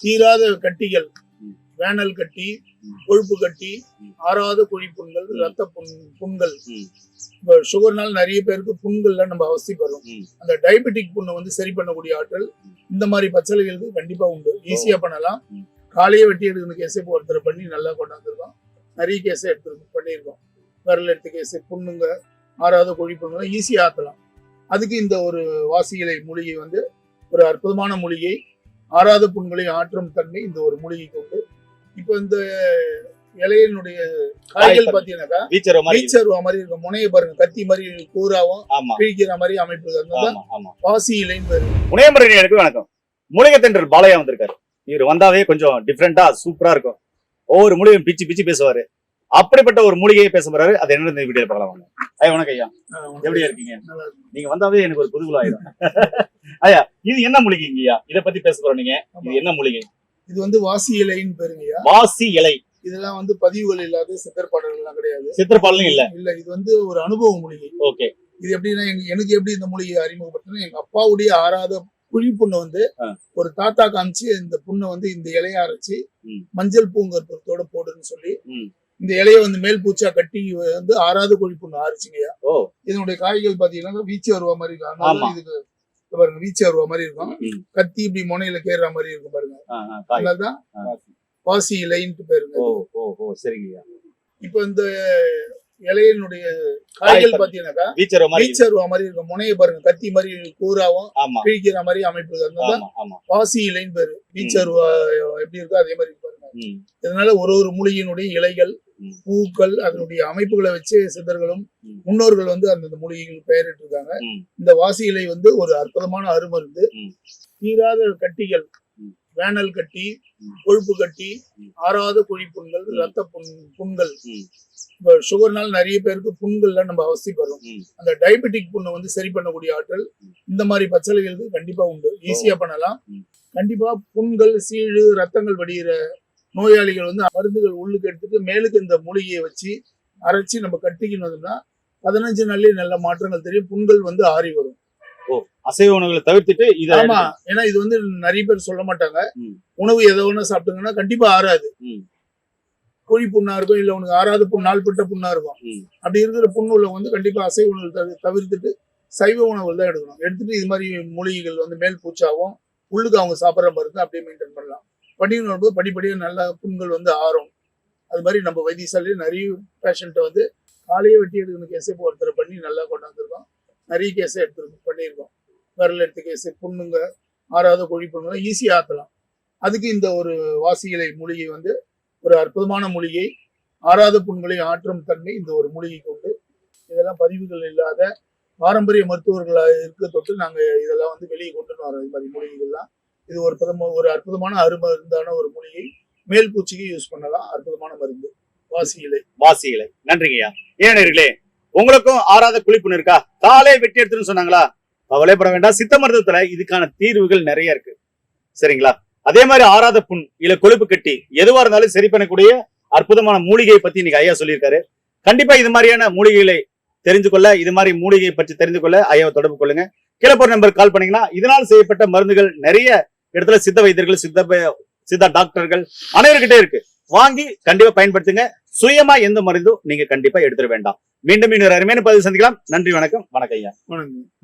தீராத கட்டிகள், வேனல் கட்டி, கொழுப்பு கட்டி, ஆறாத குழி புண்கள், ரத்த புண்கள். இப்ப சுகர்னால நிறைய பேருக்கு புண்கள்ல நம்ம அவசியப்படுறோம். அந்த டயபெட்டிக் புண்ணை வந்து சரி பண்ணக்கூடிய ஆற்றல் இந்த மாதிரி பச்சளைகளுக்கு கண்டிப்பா உண்டு. ஈஸியா பண்ணலாம். காலையே வெட்டி எடுக்கிற கேஸே இப்போ ஒருத்தர் பண்ணி நல்லா கொண்டாந்துருக்கோம். நிறைய கேஸை பண்ணியிருக்கோம். விரல் எடுத்த கேஸு, புண்ணுங்க, ஆறாத குழி புண்ணுங்க ஈஸியா ஆத்தலாம். அதுக்கு இந்த ஒரு வாசி இலை மூலிகை வந்து ஒரு அற்புதமான மூலிகை. ஆறாத புண்களை ஆற்றும் தன்மை இந்த ஒரு மூலிகைக்கு உண்டு. இப்ப இந்த இலையினுடைய காய்கள் பாத்தீங்கன்னாக்கா வீச்சருவா மாதிரி இருக்கும். முனையை பாருங்க, கத்தி மாதிரி கூறாவும் கிழிக்கிற மாதிரி அமைப்பு. வாசி இலைன்னு பேரு. முனையமரணிகளுக்கு வணக்கம். மூலிகை தென்றல் பாலையா வந்திருக்காரு. இவர் வந்தாவே கொஞ்சம் டிஃப்ரெண்டா சூப்பரா இருக்கும். ஒவ்வொரு மூலிகையும் பிச்சு பிச்சு பேசுவாரு. அப்படிப்பட்ட ஒரு மூலிகையை பேச போறாரு. அது என்ன இந்த வீடியோ பார்க்கலாம் வாங்க. ஐயா வணக்கம் ஐயா, எப்படியா இருக்கீங்க? நீங்க வந்தாவே எனக்கு ஒரு குதூகலம் ஆயிடும். ஐயா இது என்ன மூலிகைங்கய்யா? இதை பத்தி பேச போறோம். நீங்க இது என்ன மூலிகை? இது வந்து வாசி இலைன்னு பேருங்கய்யா. வாசி இலை. இதெல்லாம் வந்து பதிவுகள் இல்லாத சித்தற்பாடல்கள் எல்லாம் கிடையாது. சித்தற்பாடலும் இல்ல. இது வந்து ஒரு அனுபவ மூலிகை. ஓகே. இது எப்படின்னா எனக்கு எப்படி இந்த மூலிகையை அறிமுகப்படுத்தினா, எங்க அப்பாவுடைய ஆறாத குழி புண்ணை வந்து ஒரு தாத்தா காமிச்சு இந்த புண்ணை வந்து இந்த இலைய அரைச்சு மஞ்சள் பூங்கற்பத்தோட போடுன்னு சொல்லி இந்த இலைய வந்து மேல் பூச்சா கட்டி வந்து ஆறாத குழி புண்ணு ஆரிச்சுங்கய்யா. இதனுடைய காய்கள் பாத்தீங்கன்னா வீச்சு வருவா மாதிரி இருக்கும். இதுக்கு பாருங்க, வீச்சு வருவா மாதிரி இருக்கும். கத்தி இப்படி முனையில கேற மாதிரி இருக்கும் பாருங்க. அதனாலதான் வாசி இலைன்ட்டு பேருங்க. இப்ப இந்த இலையினுடைய காய்கள் பாத்தீங்கன்னாக்கா வீச்சருவா மாதிரி இருக்கும். முனையை பாருங்க, கத்தி மாதிரி கூறாவும் கிழிக்கிற மாதிரி அமைப்பு. அதனாலதான் வாசி இலைன்னு பேரு. வீச்சருவா எப்படி இருக்கோ அதே மாதிரி பாருங்க. இதனால ஒரு மூலிகையினுடைய இலைகள், பூக்கள், அதனுடைய அமைப்புகளை வச்சு சித்தர்களும் முன்னோர்கள் வந்து அந்த மூலிகைகள் பெயரிட்டு இருக்காங்க. இந்த வாசி இலை வந்து ஒரு அற்புதமான அருமருந்து. தீராத கட்டிகள், வேனல் கட்டி, கொழுப்பு கட்டி, ஆறாத குழி புண்கள், ரத்த புண்கள். இப்ப சுகர்னால நிறைய பேருக்கு புண்கள்ல நம்ம அவசியப்படுறோம். அந்த டயபெட்டிக் புண்ணை வந்து சரி பண்ணக்கூடிய ஆற்றல் இந்த மாதிரி பச்சளைகளுக்கு கண்டிப்பா உண்டு. ஈஸியா பண்ணலாம். கண்டிப்பா புண்கள், சீழு, ரத்தங்கள் வடிகிற நோயாளிகள் வந்து மருந்துகள் உள்ளுக்கு எடுத்துட்டு மேலுக்கு இந்த மூலிகையை வச்சு அரைச்சி நம்ம கட்டிக்கணும்னா 15 நாள்லயே நல்ல மாற்றங்கள் தெரியும். புண்கள் வந்து ஆறி வரும். அசைவ உணவுகளை தவிர்த்துட்டு இது. ஆமா, ஏன்னா இது வந்து நிறைய பேர் சொல்ல மாட்டாங்க. உணவு எதை ஒண்ணு சாப்பிட்டுங்கன்னா கண்டிப்பா ஆறாது. குழி புண்ணா இருக்கும், இல்ல உனக்கு ஆறாத புண், நாள்பட்ட புண்ணா இருக்கும். அப்படி இருக்கிற புண்ணுள்ள வந்து கண்டிப்பா அசைவ உணவு தவிர்த்துட்டு சைவ உணவுகள் தான் எடுக்கணும். எடுத்துட்டு இது மாதிரி மூலிகைகள் வந்து மேல் பூச்சாவும் உள்ளுக்கு அவங்க சாப்பிட்ற மருந்து அப்படியே மெயின்டைன் பண்ணலாம். பண்ணிட்டு படிப்படியாக நல்ல புண்கள் வந்து ஆறும். அது மாதிரி நம்ம வைத்தியசாலையில் நிறைய பேஷண்ட்டை வந்து காலையே வெட்டி எடுக்கிற கேஸே இப்போ ஒருத்தர் பண்ணி நல்லா கொண்டாந்துருக்கோம். நிறைய கேஸை பண்ணியிருக்கோம். விரல் எடுத்த கேஸு, புண்ணுங்க, ஆறாத குழி புண்ணுங்க ஈஸியாக ஆற்றலாம். அதுக்கு இந்த ஒரு வாசி இலை மூலிகை வந்து ஒரு அற்புதமான மூலிகை. ஆறாத புண்களை ஆற்றும் தன்மை இந்த ஒரு மூலிகைக்கு உண்டு. இதெல்லாம் பதிவுகள் இல்லாத பாரம்பரிய மருத்துவர்களாக இருக்க தொட்டு நாங்கள் இதெல்லாம் வந்து வெளியே கொண்டு வரோம். இது மாதிரி மூலிகைகள்லாம் இது ஒரு அற்புதமான அருமருந்தான ஒரு மூலிகை. மேல் பூச்சிக்கு யூஸ் பண்ணலாம். அற்புதமான மருந்து வாசி இலை. வாசி இலை. நன்றிங்கய்யா. ஏனர்களே, உங்களுக்கும் ஆறாத குழிப்புண் இருக்கா? காலை வெட்டி எடுத்துன்னு சொன்னாங்களா? கவலைப்பட வேண்டாம். சித்த மருத்துவத்துல இதுக்கான தீர்வுகள் நிறைய இருக்கு. சரிங்களா? அதே மாதிரி ஆறாத புண் இல்ல கொழுப்பு கட்டி எதுவா இருந்தாலும் சரி பண்ணக்கூடிய அற்புதமான மூலிகையை பத்தி இன்னைக்கு ஐயா சொல்லியிருக்காரு. கண்டிப்பா இது மாதிரியான மூலிகைகளை தெரிந்து கொள்ள, இது மாதிரி மூலிகையை பற்றி தெரிந்து கொள்ள ஐயாவை தொடர்பு கொள்ளுங்க. கீழே நம்பர் கால் பண்ணீங்கன்னா இதனால் செய்யப்பட்ட மருந்துகள் நிறைய இடத்துல சித்த வைத்தியர்கள், சித்த டாக்டர்கள் அனைவர்கிட்ட இருக்கு. வாங்கி கண்டிப்பா பயன்படுத்துங்க. சுயமா எந்த மருந்தும் நீங்க கண்டிப்பா எடுத்துட வேண்டாம். மீண்டும் இன்னொரு அருமையான பதிவு சந்திக்கலாம். நன்றி, வணக்கம். வணக்கம் ஐயா.